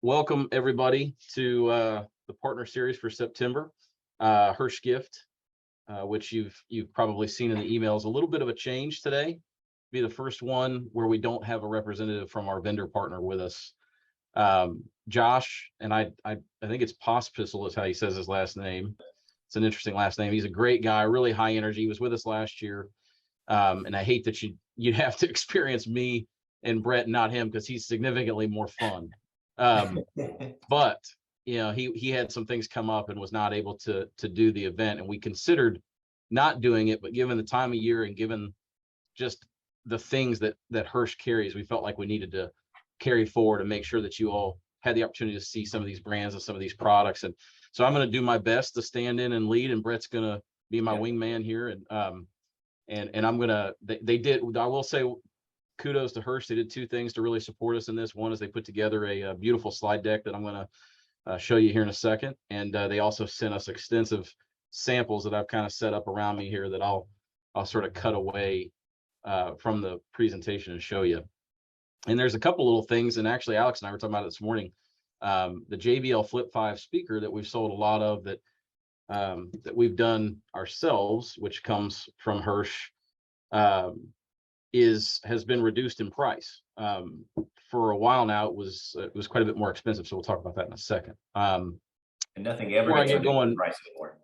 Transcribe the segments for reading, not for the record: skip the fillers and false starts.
welcome everybody to the partner series for September. Hirsch gift, which you've probably seen in the emails. A little bit of a change today. Be the first one where we don't have a representative from our vendor partner with us. Josh, and I think it's Pospisil is how he says his last name. It's an interesting last name. He's a great guy, really high energy. He was with us last year, and I hate that you'd have to experience me and Brett, not him, because he's significantly more fun. But he had some things come up and was not able to do the event, and we considered not doing it, but given the time of year and given just the things that Hirsch carries, we felt like we needed to carry forward and make sure that you all had the opportunity to see some of these brands and some of these products. And so I'm going to do my best to stand in and lead, and Brett's going to be my wingman here. And I'm going to, they did, I will say, kudos to Hirsch. They did two things to really support us in this. One is they put together a beautiful slide deck that I'm going to show you here in a second. And they also sent us extensive samples that I've kind of set up around me here that I'll sort of cut away from the presentation and show you. And there's a couple little things, and actually Alex and I were talking about it this morning. The JBL Flip 5 speaker that we've sold a lot of, that we've done ourselves, which comes from Hirsch, has been reduced in price. For a while now, it was quite a bit more expensive. So we'll talk about that in a second. And nothing ever gets going in price anymore.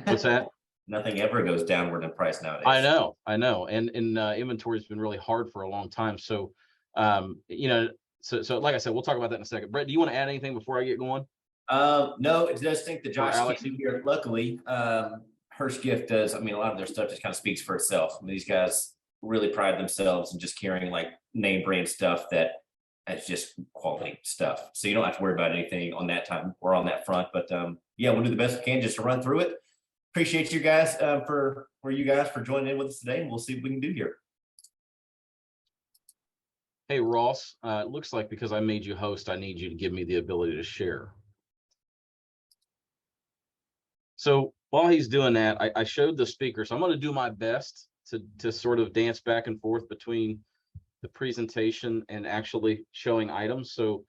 What's that? Nothing ever goes downward in price nowadays. I know. And inventory has been really hard for a long time. So, so like I said, we'll talk about that in a second. Brett, do you want to add anything before I get going? No, I just think that Josh can't be here. Luckily, Hirsch Gift does. I mean, a lot of their stuff just kind of speaks for itself. I mean, these guys really pride themselves in just carrying like name brand stuff that's just quality stuff. So you don't have to worry about anything on that time or on that front. But we'll do the best we can just to run through it. Appreciate you guys for joining in with us today, and we'll see what we can do here. Hey, Ross, it looks like because I made you host, I need you to give me the ability to share. So while he's doing that, I showed the speaker. So I'm going to do my best to sort of dance back and forth between the presentation and actually showing items. So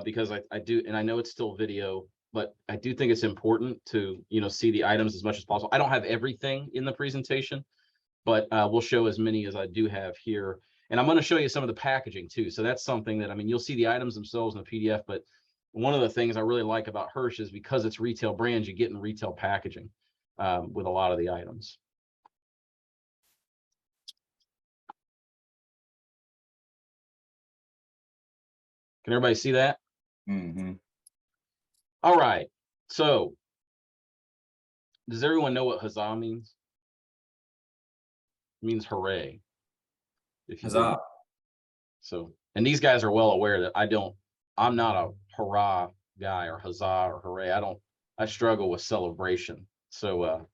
because I do, and I know it's still video, but I do think it's important to, see the items as much as possible. I don't have everything in the presentation, but we'll show as many as I do have here. And I'm going to show you some of the packaging too. So that's something that, you'll see the items themselves in the PDF, but one of the things I really like about Hirsch is because it's retail brands, you get in retail packaging with a lot of the items. Can everybody see that? Mm-hmm. All right. So does everyone know what huzzah means? It means hooray. Huzzah. So, and these guys are well aware that I'm not a hurrah guy or huzzah or hooray. I struggle with celebration. So,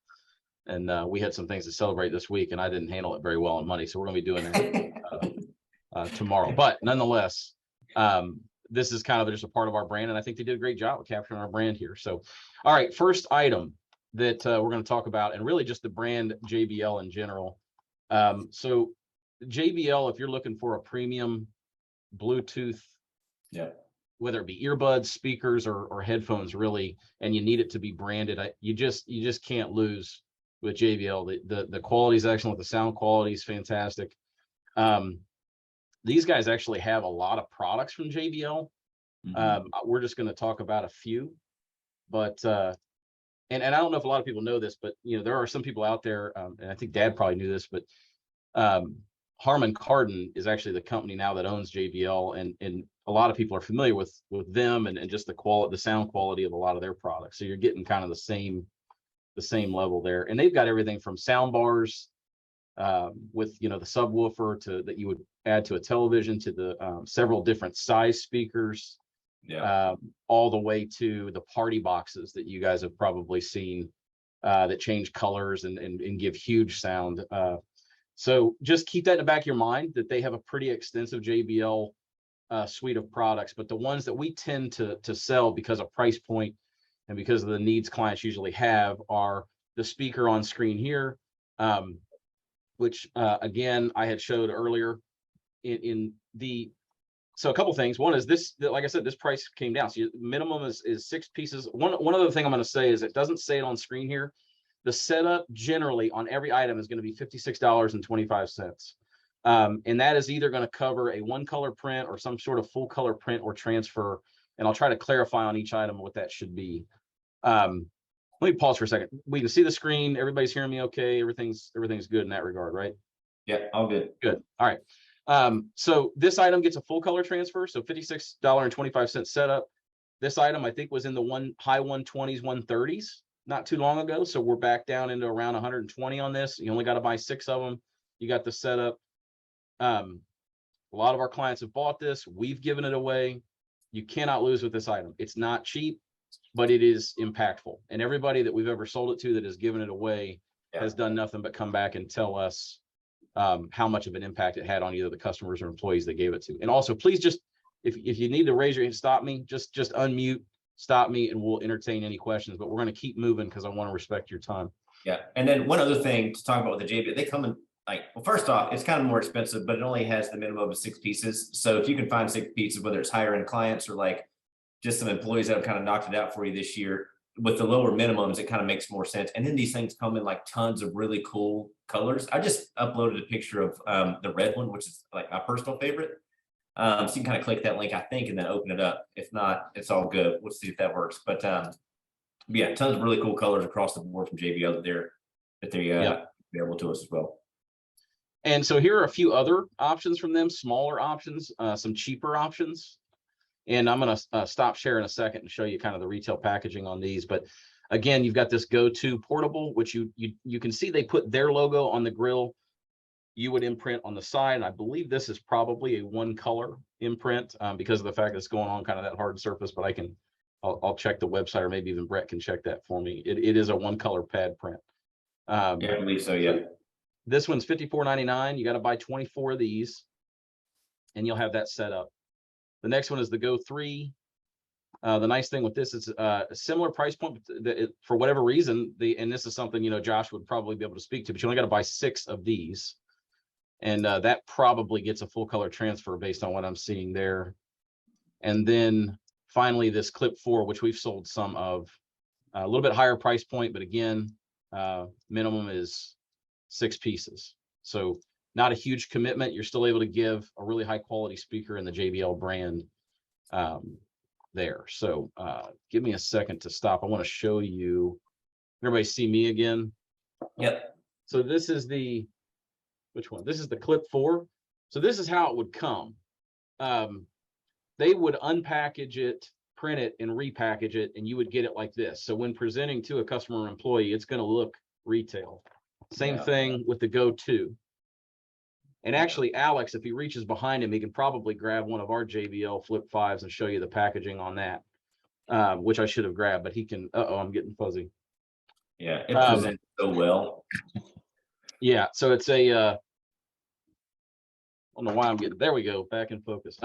we had some things to celebrate this week, and I didn't handle it very well on Monday. So we're going to be doing that tomorrow. But nonetheless, this is kind of just a part of our brand, and I think they did a great job of capturing our brand here. So, all right, first item that we're going to talk about, and really just the brand JBL in general. So JBL, if you're looking for a premium Bluetooth, whether it be earbuds, speakers, or headphones, really, and you need it to be branded, you just can't lose with JBL. The quality is excellent. The sound quality is fantastic. These guys actually have a lot of products from JBL. Mm-hmm. We're just going to talk about a few, but and I don't know if a lot of people know this, but there are some people out there, and I think Dad probably knew this, but Harman Kardon is actually the company now that owns JBL, and a lot of people are familiar with them and just the sound quality of a lot of their products. So you're getting kind of the same level there, and they've got everything from sound bars with the subwoofer that you would add to a television, to the several different size speakers, all the way to the party boxes that you guys have probably seen that change colors and give huge sound. So just keep that in the back of your mind that they have a pretty extensive JBL suite of products, but the ones that we tend to sell because of price point and because of the needs clients usually have are the speaker on screen here, which again I had showed earlier in the So a couple things. One is this, like I said, this price came down. So minimum is 6 pieces. One other thing I'm going to say is it doesn't say it on screen here. The setup generally on every item is going to be $56.25. And that is either going to cover a 1-color print or some sort of full color print or transfer. And I'll try to clarify on each item what that should be. Let me pause for a second. We can see the screen. Everybody's hearing me okay. Everything's good in that regard, right? Yeah, all good. Good. All right. So this item gets a full color transfer. So $56.25 setup. This item I think was in the high 120s, 130s not too long ago. So we're back down into around 120 on this. You only got to buy 6 of them. You got the setup. A lot of our clients have bought this. We've given it away. You cannot lose with this item. It's not cheap, but it is impactful. And everybody that we've ever sold it to that has given it away has done nothing but come back and tell us how much of an impact it had on either the customers or employees they gave it to. And also, please just, if you need to raise your hand, stop me, just unmute, stop me, and we'll entertain any questions. But we're going to keep moving because I want to respect your time. Yeah. And then one other thing to talk about with the JB, they come in like, well, first off, it's kind of more expensive, but it only has the minimum of 6 pieces. So if you can find 6 pieces, whether it's higher end clients or like just some employees that have kind of knocked it out for you this year, with the lower minimums, it kind of makes more sense. And then these things come in like tons of really cool colors. I just uploaded a picture of the red one, which is like my personal favorite. So you can kind of click that link, I think, and then open it up. If not, it's all good. We'll see if that works. But yeah, tons of really cool colors across the board from JBL that they're available to us as well. And so here are a few other options from them, smaller options, some cheaper options. And I'm going to stop sharing a second and show you kind of the retail packaging on these. But again, you've got this Go-To portable, which you can see they put their logo on the grill. You would imprint on the side. And I believe this is probably a 1-color imprint because of the fact that it's going on kind of that hard surface. But I'll check the website, or maybe even Brett can check that for me. It is a 1-color pad print. Yeah, I believe so. Yeah. This one's $54.99. You got to buy 24 of these, and you'll have that set up. The next one is the Go 3. The nice thing with this is a similar price point, but for whatever reason, and this is something, Josh would probably be able to speak to, but you only got to buy 6 of these. And that probably gets a full color transfer based on what I'm seeing there. And then finally, this Clip 4, which we've sold some of, a little bit higher price point, but again, minimum is 6 pieces. So not a huge commitment. You're still able to give a really high quality speaker in the JBL brand there. So give me a second to stop. I want to show you. Everybody see me again? Yep. So this is which one? This is the Clip 4. So this is how it would come. They would unpackage it, print it, and repackage it, and you would get it like this. So when presenting to a customer or employee, it's going to look retail. Same thing with the Go-To. And actually, Alex, if he reaches behind him, he can probably grab one of our JBL Flip 5s and show you the packaging on that, which I should have grabbed, but he can. I'm getting fuzzy. Yeah, it presents so well. Yeah, so it's a, I don't know why I'm getting, there we go, back in focus.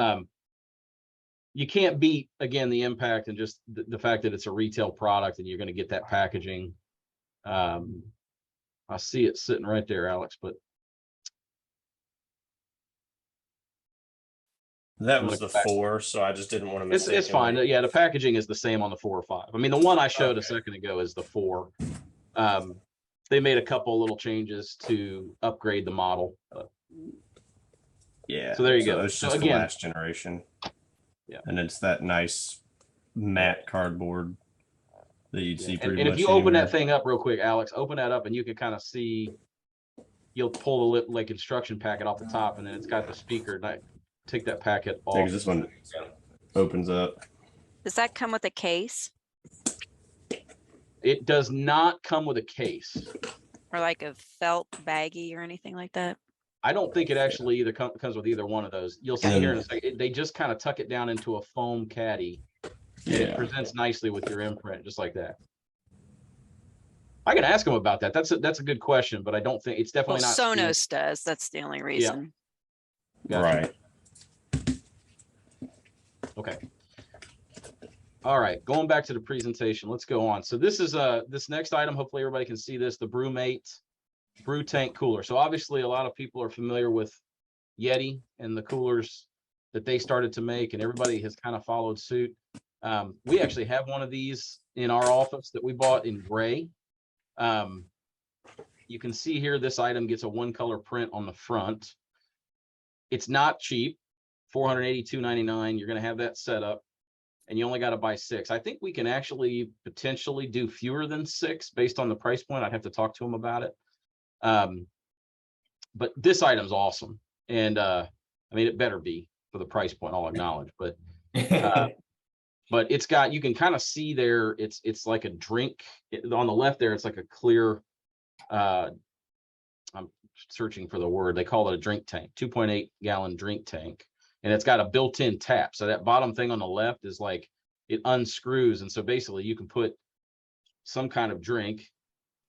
You can't beat, again, the impact and just the fact that it's a retail product and you're going to get that packaging. I see it sitting right there, Alex, but that was the 4, so I just didn't want to miss it. It's fine. Yeah, the packaging is the same on the 4 or 5. I mean, the one I showed a second ago is the 4. They made a couple little changes to upgrade the model. Yeah. So there you go. It's just the last generation. Yeah. And it's that nice matte cardboard that you'd see pretty much. And if you open that thing up real quick, Alex, open that up and you can kind of see, you'll pull the like instruction packet off the top, and then it's got the speaker. And I take that packet off. Yeah, this one opens up. Does that come with a case? It does not come with a case. Or like a felt baggie or anything like that? I don't think it actually either comes with either one of those. You'll see here in a second. They just kind of tuck it down into a foam caddy. And it presents nicely with your imprint, just like that. I can ask them about that. That's a good question, but I don't think it's definitely not. Sonos does. That's the only reason. Yeah. Right. Okay. All right, going back to the presentation, let's go on. So this is this next item, hopefully everybody can see this, the BrewMate Brew Tank Cooler. So obviously a lot of people are familiar with Yeti and the coolers that they started to make, and everybody has kind of followed suit. We actually have one of these in our office that we bought in gray. You can see here, this item gets a one color print on the front. It's not cheap, $482.99. You're going to have that set up, and you only got to buy 6. I think we can actually potentially do fewer than 6 based on the price point. I'd have to talk to them about it. But this item's awesome. And I mean, it better be for the price point, I'll acknowledge, but it's got, you can kind of see there, it's like a drink on the left there. It's like a clear, I'm searching for the word. They call it a drink tank, 2.8 gallon drink tank. And it's got a built-in tap. So that bottom thing on the left is like, it unscrews. And so basically you can put some kind of drink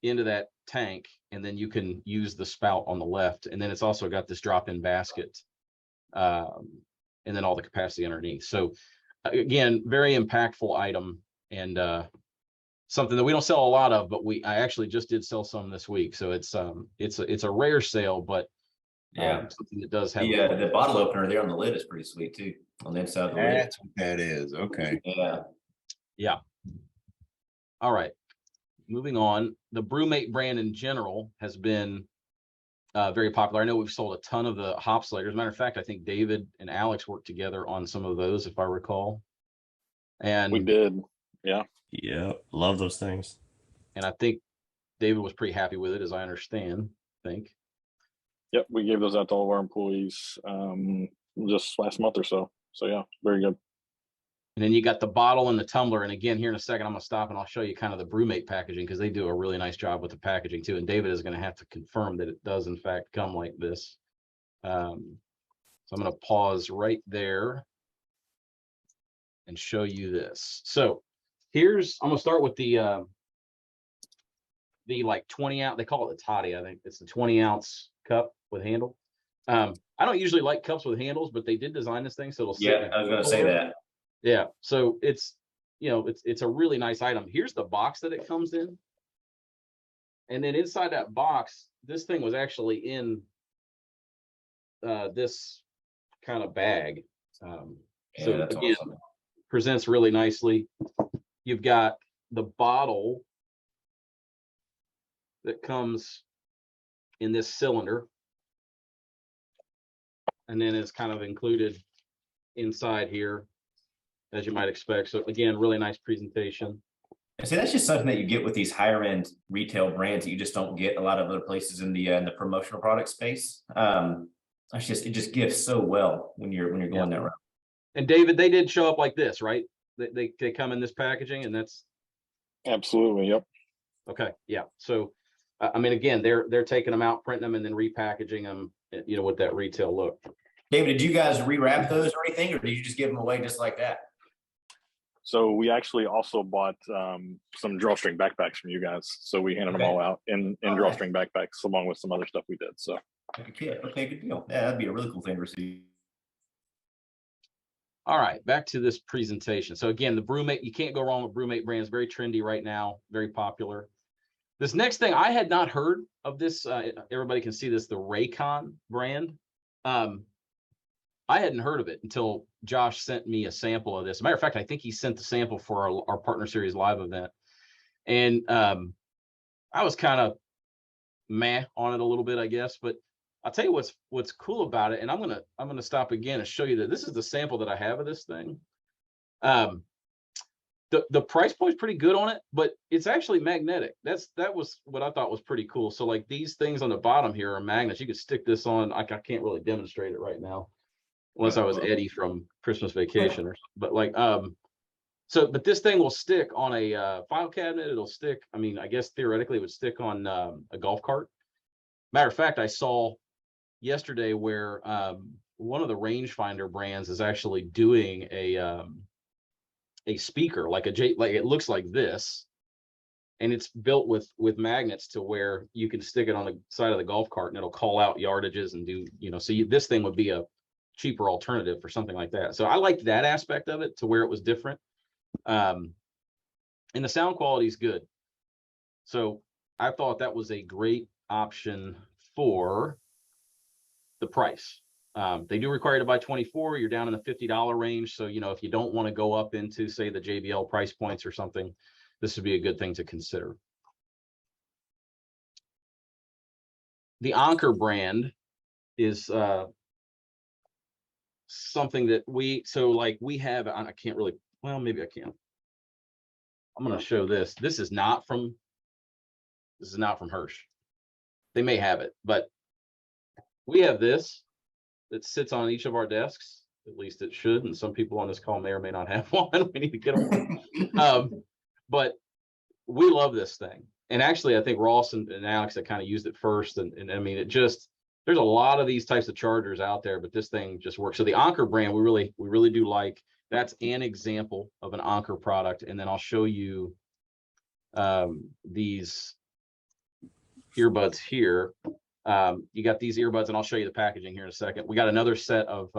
into that tank, and then you can use the spout on the left. And then it's also got this drop-in basket, and then all the capacity underneath. So again, very impactful item, and something that we don't sell a lot of, but I actually just did sell some this week. So it's a rare sale, but Yeah, something that does have the bottle opener there on the lid is pretty sweet too, on the inside of the lid. That's what that is. Okay. Yeah. All right, moving on. The Brewmate brand in general has been very popular. I know we've sold a ton of the hop slayers. As a matter of fact, I think David and Alex worked together on some of those, if I recall. And We did. Yeah. Yeah, love those things. And I think David was pretty happy with it, as I understand. I think. Yep. We gave those out to all of our employees just last month or so. So yeah, very good. And then you got the bottle and the tumbler. And again, here in a second, I'm going to stop and I'll show you kind of the Brewmate packaging, because they do a really nice job with the packaging too. And David is going to have to confirm that it does in fact come like this. So I'm going to pause right there and show you this. So I'm going to start with the like 20 ounce, they call it the toddy. I think it's the 20 ounce cup with handle. I don't usually like cups with handles, but they did design this thing so it'll sit. Yeah, I was going to say that. Yeah, so it's a really nice item. Here's the box that it comes in, and then inside that box, this thing was actually in this kind of bag. So That's again, awesome. presents really nicely. You've got the bottle that comes in this cylinder, and then it's kind of included inside here, as you might expect. So again, really nice presentation. And see, that's just something that you get with these higher end retail brands that you just don't get a lot of other places in the promotional product space. It just gives so well when you're going that route. And David, they did show up like this, right? They come in this packaging, and that's Absolutely. Yep. okay. Yeah. So I mean, again, they're taking them out, printing them, and then repackaging them, with that retail look. David, did you guys rewrap those or anything, or did you just give them away just like that? So we actually also bought some drawstring backpacks from you guys. So we handed them all out in drawstring backpacks along with some other stuff we did. So Okay, good deal. Yeah, that'd be a really cool thing to receive. All right, back to this presentation. So again, the Brewmate, you can't go wrong with Brewmate brand. It's very trendy right now, very popular. This next thing, I had not heard of this. Everybody can see this, the Raycon brand. I hadn't heard of it until Josh sent me a sample of this. As a matter of fact, I think he sent the sample for our Partner Series live event. And I was kind of meh on it a little bit, I guess. But I'll tell you what's cool about it. And I'm gonna stop again and show you that this is the sample that I have of this thing. The price point is pretty good on it, but it's actually magnetic. That was what I thought was pretty cool. So like these things on the bottom here are magnets. You could stick this on. I can't really demonstrate it right now, unless I was Eddie from Christmas Vacation or something. But like but this thing will stick on a file cabinet. It'll stick. I mean, I guess theoretically it would stick on a golf cart. Matter of fact, I saw yesterday where one of the rangefinder brands is actually doing a speaker like it looks like this, and it's built with magnets to where you can stick it on the side of the golf cart and it'll call out yardages and do, this thing would be a cheaper alternative for something like that. So I liked that aspect of it, to where it was different. And the sound quality is good. So I thought that was a great option for the price. They do require you to buy 24. You're down in the $50 range. So, you know, if you don't want to go up into, say, the JBL price points or something, this would be a good thing to consider. The Anker brand is something that we have. I can't really, well, maybe I can. I'm going to show this. This is not from Hirsch. They may have it, but we have this that sits on each of our desks. At least it should. And some people on this call may or may not have one. We need to get them. But we love this thing. And actually, I think Ross and Alex that kind of used it first. And I mean, there's a lot of these types of chargers out there, but this thing just works. So the Anker brand, we really do like. That's an example of an Anker product. And then I'll show you these earbuds here. You got these earbuds, and I'll show you the packaging here in a second. We got another set of,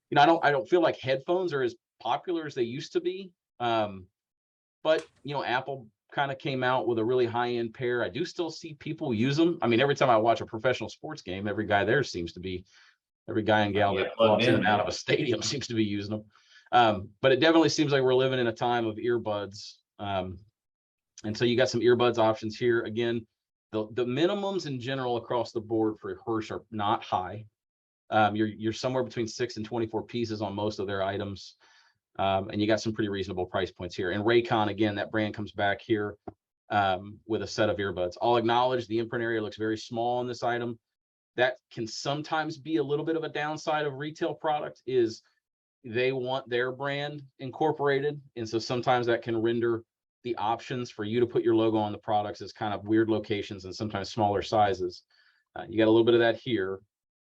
you know, I don't feel like headphones are as popular as they used to be. But, you know, Apple kind of came out with a really high-end pair. I do still see people use them. I mean, every time I watch a professional sports game, every guy and gal that walks in and out of a stadium seems to be using them. But it definitely seems like we're living in a time of earbuds. And so you got some earbuds options here. Again, the minimums in general across the board for Hirsch are not high. You're somewhere between 6 and 24 pieces on most of their items. And you got some pretty reasonable price points here. And Raycon, again, that brand comes back here with a set of earbuds. I'll acknowledge the imprint area looks very small on this item. That can sometimes be a little bit of a downside of retail product, is they want their brand incorporated. And so sometimes that can render the options for you to put your logo on the products as kind of weird locations and sometimes smaller sizes. You got a little bit of that here.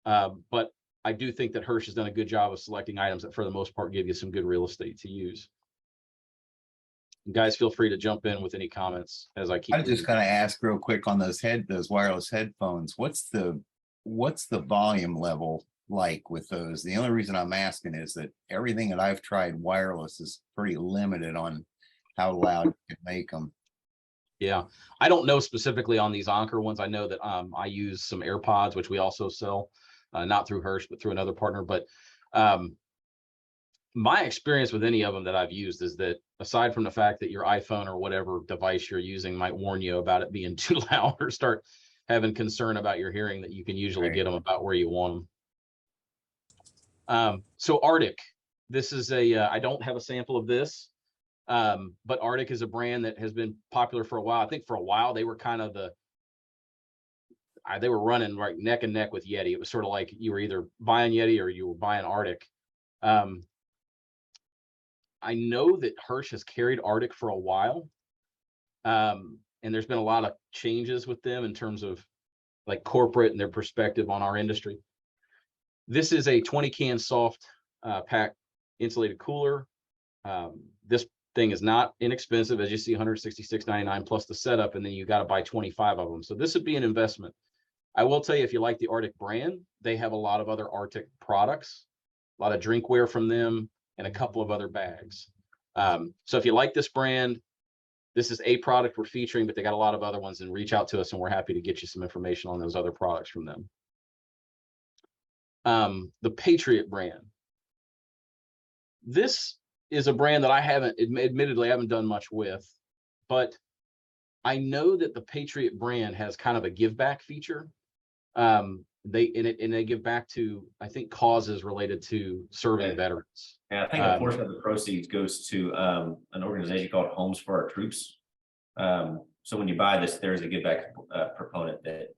But I do think that Hirsch has done a good job of selecting items that for the most part give you some good real estate to use. You guys, feel free to jump in with any comments as I keep. I'm just going to ask real quick on those wireless headphones. What's the volume level like with those? The only reason I'm asking is that everything that I've tried wireless is pretty limited on how loud you can make them. Yeah, I don't know specifically on these Anker ones. I know that I use some AirPods, which we also sell, not through Hirsch, but through another partner. But my experience with any of them that I've used is that aside from the fact that your iPhone or whatever device you're using might warn you about it being too loud or start having concern about your hearing, that you can usually get them about where you want them. So Arctic, this is I don't have a sample of this. But Arctic is a brand that has been popular for a while. I think for a while they were kind of they were running right neck and neck with Yeti. It was sort of like you were either buying Yeti or you were buying Arctic. I know that Hirsch has carried Arctic for a while. And there's been a lot of changes with them in terms of like corporate and their perspective on our industry. This is a 20 can soft pack insulated cooler. This thing is not inexpensive, as you see, $166.99 plus the setup, and then you got to buy 25 of them. So this would be an investment. I will tell you, if you like the Arctic brand, they have a lot of other Arctic products, a lot of drinkware from them, and a couple of other bags. So if you like this brand, this is a product we're featuring, but they got a lot of other ones, and reach out to us and we're happy to get you some information on those other products from them. The Patriot brand. This is a brand that I admittedly haven't done much with, but I know that the Patriot brand has kind of a give back feature. They give back to, I think, causes related to serving veterans. And I think a portion of the proceeds goes to an organization called Homes for Our Troops. So when you buy this, there's a give back proponent that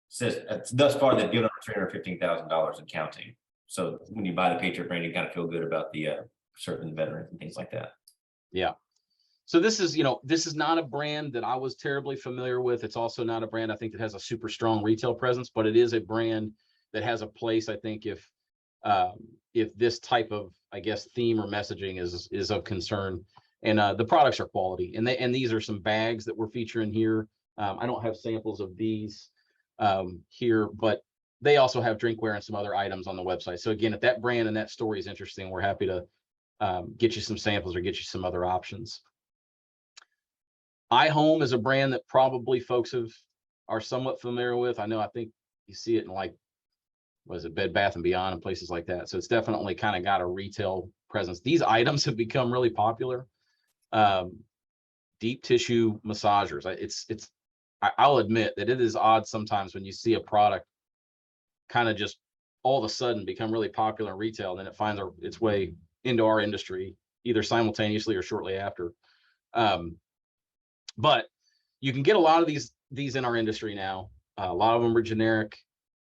says thus far they've given over $315,000 and counting. So when you buy the Patriot brand, you kind of feel good about the serving veterans and things like that. Yeah. So this is not a brand that I was terribly familiar with. It's also not a brand I think that has a super strong retail presence, but it is a brand that has a place, I think, if this type of, I guess, theme or messaging is of concern. And the products are quality. And these are some bags that we're featuring here. I don't have samples of these here, but they also have drinkware and some other items on the website. So again, if that brand and that story is interesting, we're happy to get you some samples or get you some other options. iHome is a brand that probably folks are somewhat familiar with. I think you see it in like was it Bed Bath and Beyond and places like that. So it's definitely kind of got a retail presence. These items have become really popular. Deep tissue massagers. I'll admit that it is odd sometimes when you see a product kind of just all of a sudden become really popular in retail, and then it finds its way into our industry either simultaneously or shortly after. But you can get a lot of these in our industry now. A lot of them are generic.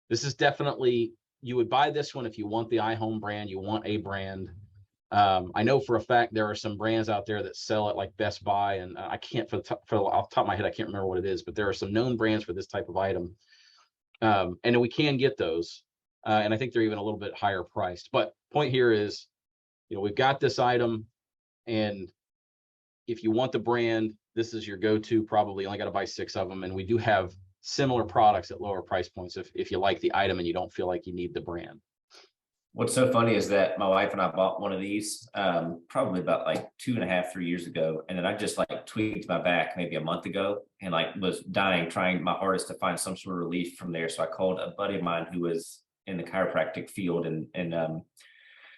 This is definitely, you would buy this one if you want the iHome brand, you want a brand. I know for a fact there are some brands out there that sell it like Best Buy, and I can't off the top of my head, I can't remember what it is, but there are some known brands for this type of item. And we can get those. And I think they're even a little bit higher priced. But point here is, we've got this item, and if you want the brand, this is your go-to. Probably only got to buy 6 of them. And we do have similar products at lower price points if you like the item and you don't feel like you need the brand. What's so funny is that my wife and I bought one of these probably about like 2.5, 3 years ago. And then I just like tweaked my back maybe a month ago and like was dying, trying my hardest to find some sort of relief from there. So I called a buddy of mine who was in the chiropractic field in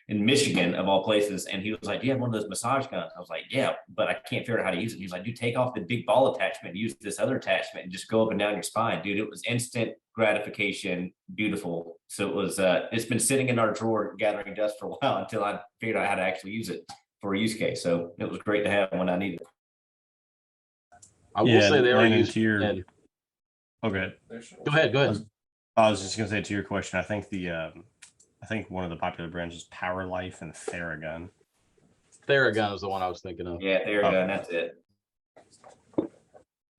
Michigan, of all places. And he was like, do you have one of those massage guns? I was like, yeah, but I can't figure out how to use it. He was like, dude, take off the big ball attachment, use this other attachment and just go up and down your spine. Dude, it was instant gratification, beautiful. So it was, it's been sitting in our drawer gathering dust for a while until I figured out how to actually use it for a use case. So it was great to have when I needed it. I will say they are used. Okay. Go ahead. I was just gonna say, to your question, I think one of the popular brands is Power Life and Theragun. Theragun is the one I was thinking of. Yeah, Theragun, that's it.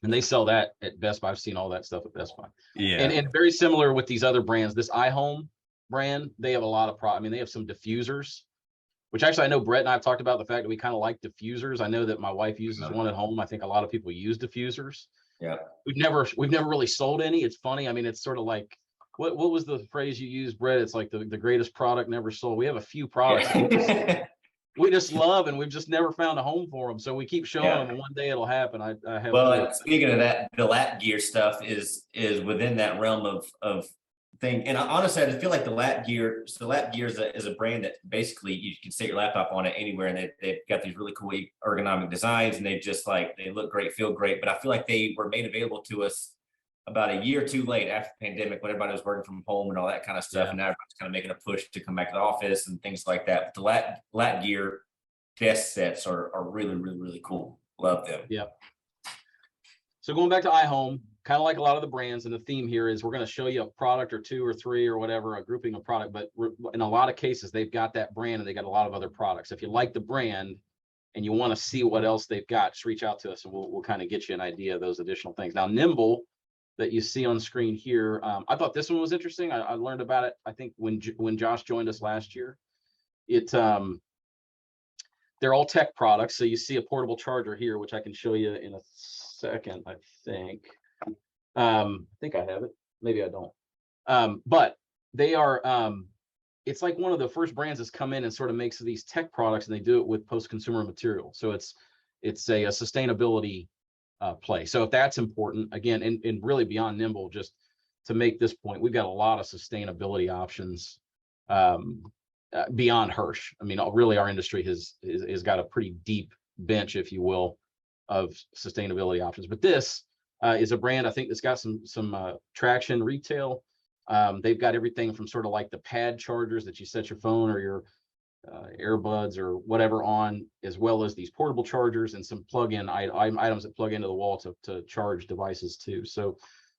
And they sell that at Best Buy. I've seen all that stuff at Best Buy. Yeah. And very similar with these other brands. This iHome brand, they have a lot of they have some diffusers, which actually I know Brett and I have talked about the fact that we kind of like diffusers. I know that my wife uses one at home. I think a lot of people use diffusers. Yeah. We've never really sold any. It's funny. I mean, it's sort of like, what was the phrase you used, Brett? It's like the greatest product never sold. We have a few products we just love, and we've just never found a home for them. So we keep showing them, and one day it'll happen. I have. Well, speaking of that, the lap gear stuff is within that realm of thing. And honestly, I just feel like the lap gear. So lap gear is a brand that basically you can set your laptop on it anywhere, and they've got these really cool ergonomic designs, and they look great, feel great. But I feel like they were made available to us about a year or two late after the pandemic, when everybody was working from home and all that kind of stuff. Yeah. And now everybody's kind of making a push to come back to the office and things like that. But the lat gear desk sets are really, really, really cool. Love them. Yeah. So going back to iHome, kind of like a lot of the brands, and the theme here is we're going to show you a product or 2 or 3 or whatever, a grouping of product, but in a lot of cases, they've got that brand and they got a lot of other products. If you like the brand and you want to see what else they've got, just reach out to us and we'll kind of get you an idea of those additional things. Now, Nimble, that you see on screen here, I thought this one was interesting. I learned about it, I think, when Josh joined us last year. They're all tech products. So you see a portable charger here, which I can show you in a second, I think. I think I have it. Maybe I don't. But they are, it's like one of the first brands that's come in and sort of makes these tech products, and they do it with post-consumer material. So it's a sustainability play. So if that's important, again, and really beyond Nimble, just to make this point, we've got a lot of sustainability options beyond Hirsch. I mean, really, our industry has got a pretty deep bench, if you will, of sustainability options. But this is a brand, I think, that's got some traction retail. They've got everything from sort of like the pad chargers that you set your phone or your earbuds or whatever on, as well as these portable chargers and some plug-in items that plug into the wall to charge devices too. So,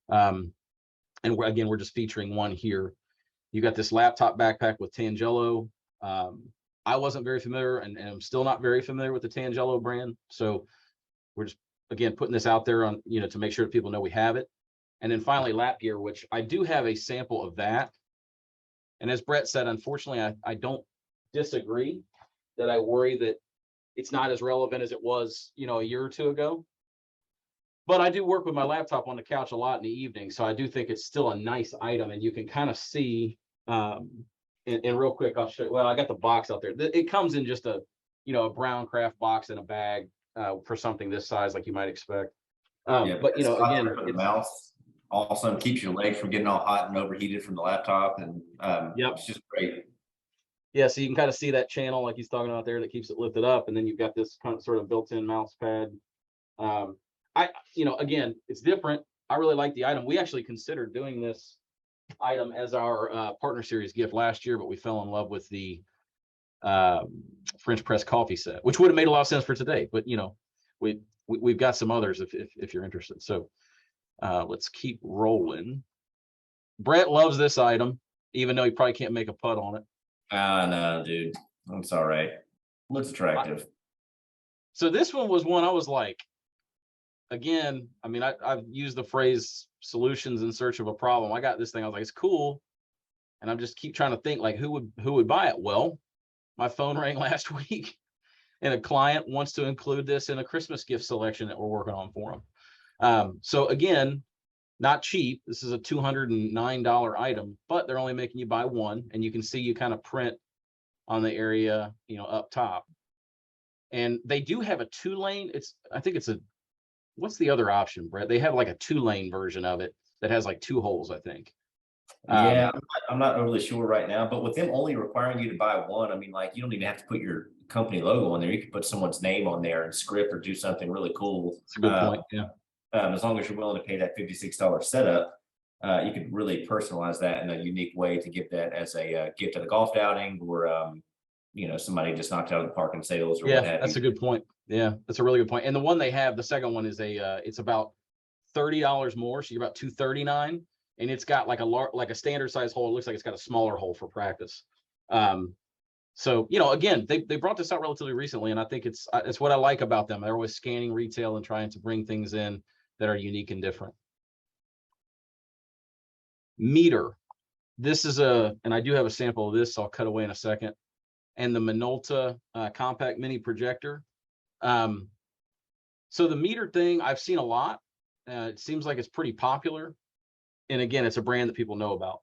and we're just featuring one here. You got this laptop backpack with Tangelo. I wasn't very familiar, and I'm still not very familiar with the Tangelo brand. So we're just, again, putting this out there on, to make sure that people know we have it. And then finally, lap gear, which I do have a sample of that. And as Brett said, unfortunately, I don't disagree that I worry that it's not as relevant as it was, a year or two ago. But I do work with my laptop on the couch a lot in the evening, so I do think it's still a nice item, and you can kind of see. And real quick, I'll show you. Well, I got the box out there. It comes in just a brown craft box in a bag for something this size, like you might expect. But again, for the mouse. awesome. Keeps your legs from getting all hot and overheated from the laptop, and Yep. it's just great. Yeah, so you can kind of see that channel like he's talking about there that keeps it lifted up, and then you've got this kind of sort of built-in mouse pad. Again, it's different. I really like the item. We actually considered doing this item as our partner series gift last year, but we fell in love with the French press coffee set, which would have made a lot of sense for today. But we've got some others if you're interested. So let's keep rolling. Brett loves this item, even though he probably can't make a putt on it. No, dude, that's all right. Looks attractive. So this one was one I was like, again, I mean, I've used the phrase solutions in search of a problem. I got this thing. I was like, it's cool. And I'm just keep trying to think like who would buy it? Well, my phone rang last week and a client wants to include this in a Christmas gift selection that we're working on for them. So again, not cheap. This is a $209 item, but they're only making you buy one, and you can see you kind of print on the area, up top. And they do have a 2-lane. I think it's what's the other option, Brett? They have like a 2-lane version of it that has like 2 holes, I think. Yeah, I'm not overly sure right now, but with them only requiring you to buy one, I mean, like, you don't even have to put your company logo on there. You can put someone's name on there and script or do something really cool. That's a good point. Yeah. As long as you're willing to pay that $56 setup, you could really personalize that in a unique way to give that as a gift at a golf outing, or somebody just knocked out of the park in sales, or what have That's you. a good point. Yeah, that's a really good point. And the one they have, the second one is it's about $30 more, so you're about $239, and it's got like a standard size hole. It looks like it's got a smaller hole for practice. So again, they brought this out relatively recently, and I think it's what I like about them. They're always scanning retail and trying to bring things in that are unique and different. Meter. This is and I do have a sample of this, so I'll cut away in a second. And the Minolta compact mini projector. So the meter thing, I've seen a lot. It seems like it's pretty popular. And again, it's a brand that people know about.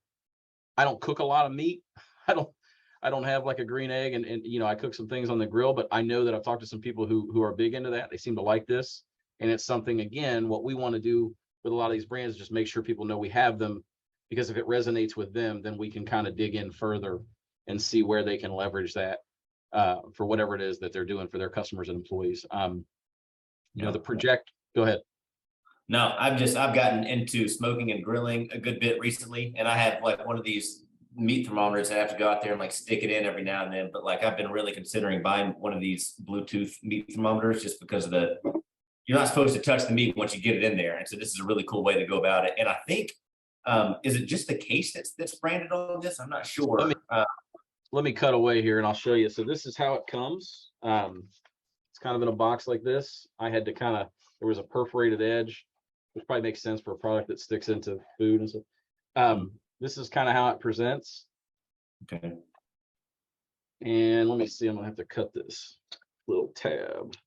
I don't cook a lot of meat. I don't have like a green egg, and I cook some things on the grill, but I know that I've talked to some people who are big into that. They seem to like this. And it's something, again, what we want to do with a lot of these brands is just make sure people know we have them, because if it resonates with them, then we can kind of dig in further and see where they can leverage that for whatever it is that they're doing for their customers and employees. The project, go ahead. No, I've gotten into smoking and grilling a good bit recently, and I have like one of these meat thermometers. I have to go out there and like stick it in every now and then. But like, I've been really considering buying one of these Bluetooth meat thermometers, just because of you're not supposed to touch the meat once you get it in there. And so this is a really cool way to go about it. And I think, is it just the case that's branded on this? I'm not sure. Let me cut away here and I'll show you. So this is how it comes. It's kind of in a box like this. I had to there was a perforated edge, which probably makes sense for a product that sticks into food and stuff. This is kind of how it presents. Okay. And let me see, I'm gonna have to cut this little tab.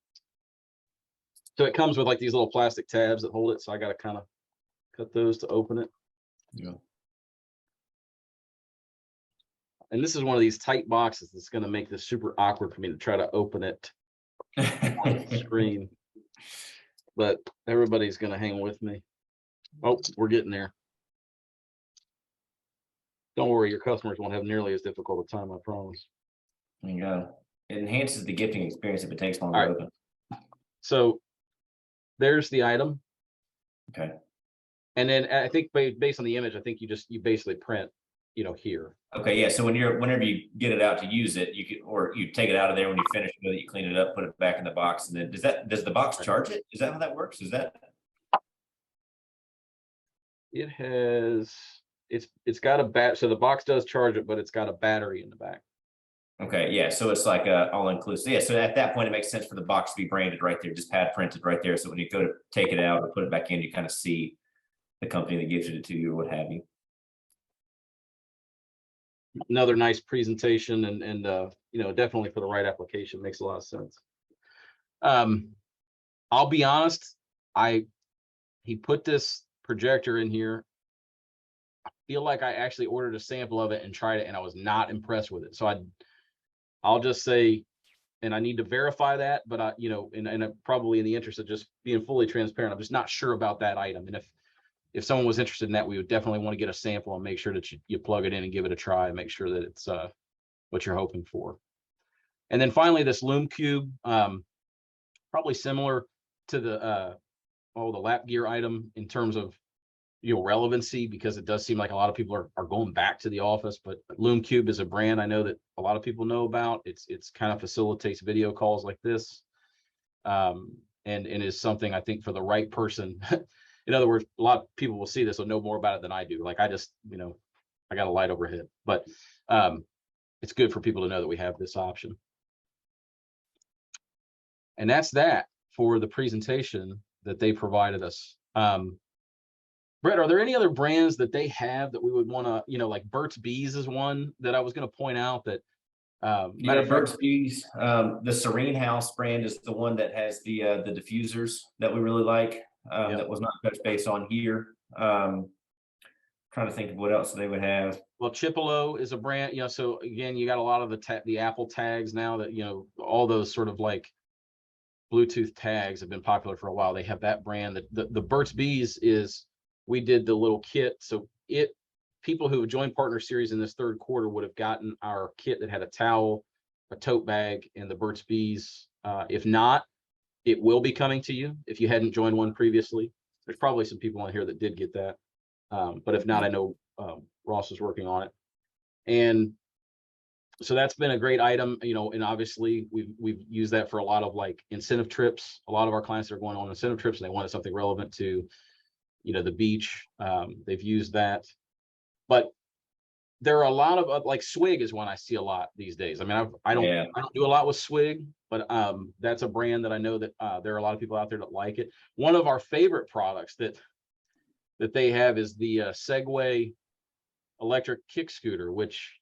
So it comes with like these little plastic tabs that hold it. So I got to kind of cut those to open it. Yeah. And this is one of these tight boxes that's going to make this super awkward for me to try to open it on the screen. But everybody's going to hang with me. Oh, we're getting there. Don't worry, your customers won't have nearly as difficult a time, I promise. There you go. It enhances the gifting experience if it takes longer to open. So there's the item. Okay. And then I think based on the image, I think you basically print, here. Okay. Yeah. So whenever you get it out to use it, you take it out of there when you finish with it, you clean it up, put it back in the box, and then does the box charge it? Is that how that works? It has, it's got a bat. So the box does charge it, but it's got a battery in the back. Okay, yeah, so it's like a all-inclusive. Yeah, so at that point, it makes sense for the box to be branded right there, just pad printed right there. So when you go to take it out or put it back in, you kind of see the company that gifted it to you or what have you. Another nice presentation, and definitely for the right application, makes a lot of sense. I'll be honest, he put this projector in here. I feel like I actually ordered a sample of it and tried it, and I was not impressed with it. So I'll just say, and I need to verify that, but and probably in the interest of just being fully transparent, I'm just not sure about that item. And if someone was interested in that, we would definitely want to get a sample and make sure that you plug it in and give it a try and make sure that it's what you're hoping for. And then finally, this Loom Cube, probably similar to the lap gear item in terms of relevancy, because it does seem like a lot of people are going back to the office. But Loom Cube is a brand I know that a lot of people know about. It's kind of facilitates video calls like this, and is something I think for the right person. In other words, a lot of people will see this will know more about it than I do. Like I just, I got a light overhead, but it's good for people to know that we have this option. And that's that for the presentation that they provided us. Brett, are there any other brands that they have that we would want to, like Burt's Bees is one that I was going to point out that. Yeah, Burt's Bees. The Serene House brand is the one that has the diffusers that we really like. Yep. That was not touched base on here. Trying to think of what else they would have. Well, Chipolo is a brand, so again, you got a lot of the Apple tags now that, all those sort of like Bluetooth tags have been popular for a while. They have that brand. The Burt's Bees is, we did the little kit. So people who have joined Partner Series in this third quarter would have gotten our kit that had a towel, a tote bag, and the Burt's Bees. If not, it will be coming to you if you hadn't joined one previously. There's probably some people on here that did get that. But if not, I know Ross is working on it. And so that's been a great item, and obviously we've used that for a lot of like incentive trips. A lot of our clients are going on incentive trips and they wanted something relevant to, the beach. They've used that. But there are a lot of like Swig is one I see a lot these days. I mean, I don't do a lot with Swig, but that's a brand that I know that there are a lot of people out there that like it. One of our favorite products that they have is the Segway electric kick scooter, which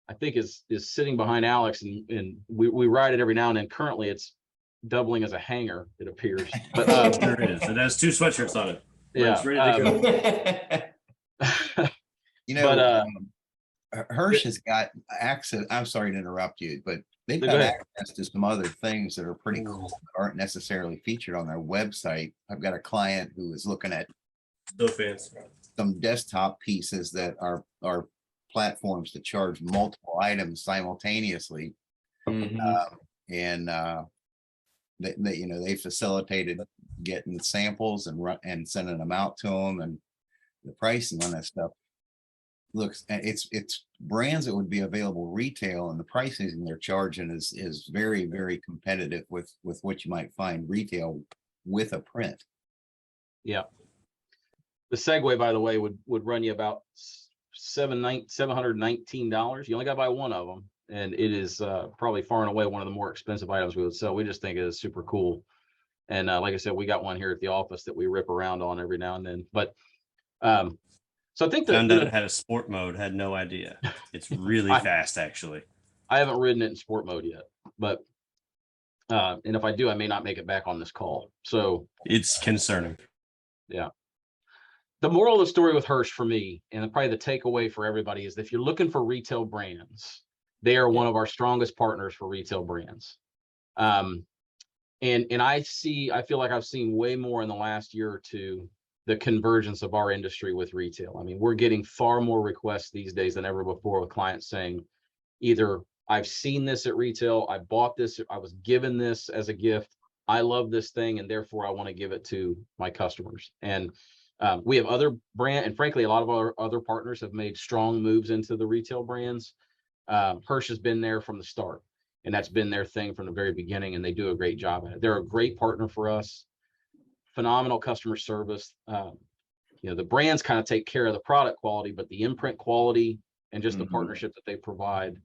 I think is sitting behind Alex, and we ride it every now and then. Currently, it's doubling as a hanger, it appears. But there it is. It has 2 sweatshirts on it. Yeah, It's ready to go. Hirsch has got access. I'm sorry to interrupt you, but they've got access to some other things that are pretty cool that aren't necessarily featured on their website. I've got a client who is looking at some desktop pieces that are platforms to charge multiple items simultaneously. And they facilitated getting the samples and sending them out to them, and the pricing on that stuff looks, it's brands that would be available retail, and the pricing they're charging is very, very competitive with what you might find retail with a print. Yeah. The Segway, by the way, would run you about $719. You only got to buy one of them, and it is probably far and away one of the more expensive items we would sell. We just think it is super cool, and like I said, we got one here at the office that we rip around on every now and then. But so I think that found out it had a sport mode. Had no idea. It's really fast, actually. I haven't ridden it in sport mode yet, but and if I do, I may not make it back on this call. So it's concerning. Yeah. The moral of the story with Hirsch for me, and probably the takeaway for everybody, is that if you're looking for retail brands, they are one of our strongest partners for retail brands. And I feel like I've seen way more in the last year or two, the convergence of our industry with retail. I mean, we're getting far more requests these days than ever before, with clients saying, either I've seen this at retail, I bought this, I was given this as a gift, I love this thing, and therefore I want to give it to my customers. And we have other brand, and frankly, a lot of our other partners have made strong moves into the retail brands. Hirsch has been there from the start, and that's been their thing from the very beginning, and they do a great job at it. They're a great partner for us. Phenomenal customer service. The brands kind of take care of the product quality, but the imprint quality and just the partnership that they provide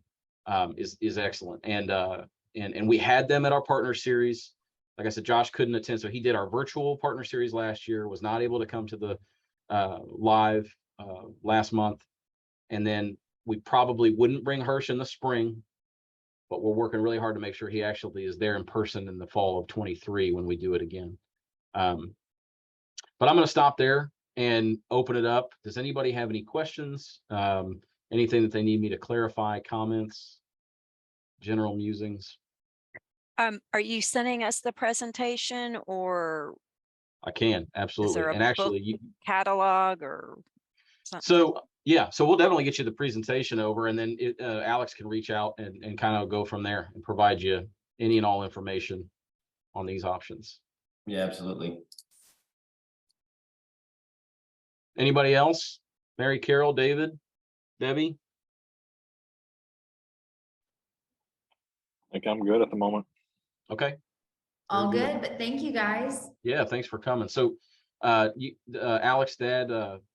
is excellent. And we had them at our partner series. Like I said, Josh couldn't attend, so he did our virtual partner series last year, was not able to come to the live last month. And then we probably wouldn't bring Hirsch in the spring, but we're working really hard to make sure he actually is there in person in the fall of 23 when we do it again. But I'm going to stop there and open it up. Does anybody have any questions? Anything that they need me to clarify, comments, general musings? Are you sending us the presentation, or I can, absolutely. there a And book actually, you, catalog or something? so yeah, so we'll definitely get you the presentation over, and then Alex can reach out and kind of go from there and provide you any and all information on these options. Yeah, absolutely. Anybody else? Mary Carol, David, Debbie? I think I'm good at the moment. Okay. All Very good, but thank you guys. Yeah, thanks for coming. So Alex, Dad,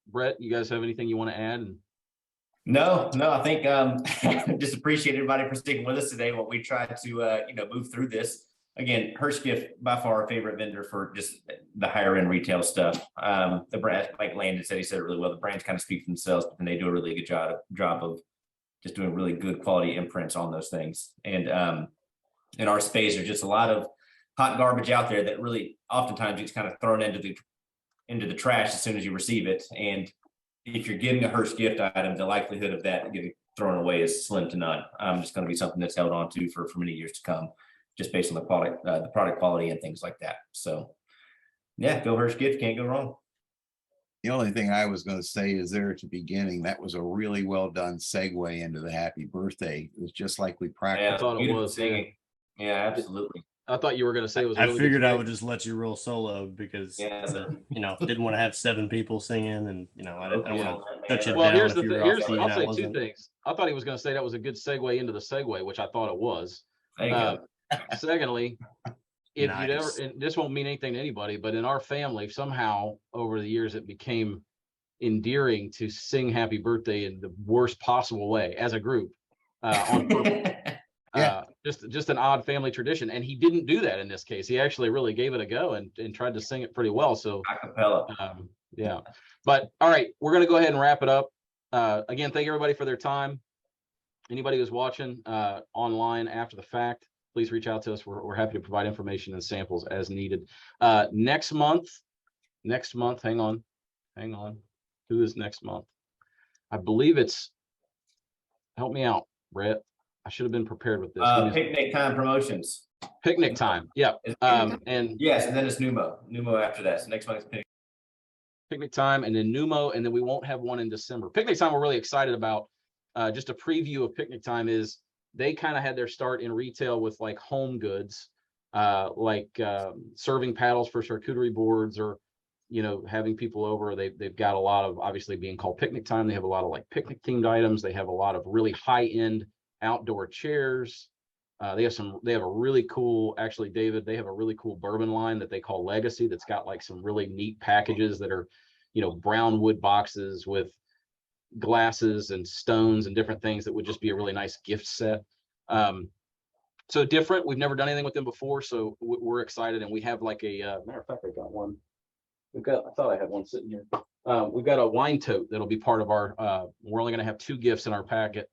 Brett, you guys have anything you want to add? And No, I think just appreciate everybody for sticking with us today while we try to move through this. Again, Hirsch Gift, by far our favorite vendor for just the higher end retail stuff. The brand, like Landon said, he said it really well. The brands kind of speak for themselves, but then they do a really good job of just doing really good quality imprints on those things. And in our space, there's just a lot of hot garbage out there that really oftentimes gets kind of thrown into the trash as soon as you receive it. And if you're getting a Hirsch gift item, the likelihood of that getting thrown away is slim to none. It's going to be something that's held on to for many years to come, just based on the product quality and things like that. So yeah, go Hirsch gift, can't go wrong. The only thing I was going to say is there at the beginning, that was a really well done segue into the happy birthday. It was just like we Yeah, practiced. thought it beautiful was, singing. Yeah, absolutely. I thought you were going to say it was. I Really good figured I today. would just let you roll solo because Yeah. didn't want to have 7 people singing, and I don't want to touch it Well, down here's if the you thing. were Here's off key, I'll and I say two wasn't. things. I thought he was going to say that was a good segue into the segue, which I thought it was. There you go. Secondly, if you'd ever, Nice. and this won't mean anything to anybody, but in our family, somehow over the years, it became endearing to sing happy birthday in the worst possible way as a group on purpose. Yeah. Just an odd family tradition. And he didn't do that in this case. He actually really gave it a go and tried to sing it pretty well. So Acapella. yeah, but all right, we're going to go ahead and wrap it up. Again, thank everybody for their time. Anybody who's watching online after the fact, please reach out to us. We're happy to provide information and samples as needed. Next month, hang on. Who is next month? I believe it's, help me out, Brett. I should have been prepared with this. Picnic Time Promotions. Picnic Time. Yeah. And Yes, and then it's Numo after that. So next month is Picnic Time, and then Numo, and then we won't have one in December. Picnic Time we're really excited about. Just a preview of Picnic Time is they kind of had their start in retail with like home goods, serving paddles for charcuterie boards, or having people over. They've got a lot of, obviously being called Picnic Time, they have a lot of like picnic themed items. They have a lot of really high end outdoor chairs. They have a really cool, actually, David, they have a really cool bourbon line that they call Legacy that's got like some really neat packages that are, brown wood boxes with glasses and stones and different things that would just be a really nice gift set. So different. We've never done anything with them before, so we're excited. And we have like matter of fact, I got one. I thought I had one sitting here. We've got a wine tote that'll be part of our, we're only going to have 2 gifts in our packet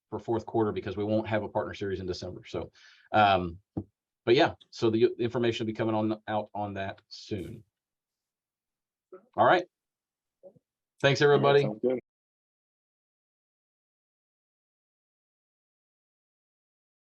for fourth quarter because we won't have a partner series in December. So, but yeah, so the information will be coming out on that soon. All right. Thanks, everybody. Sounds good.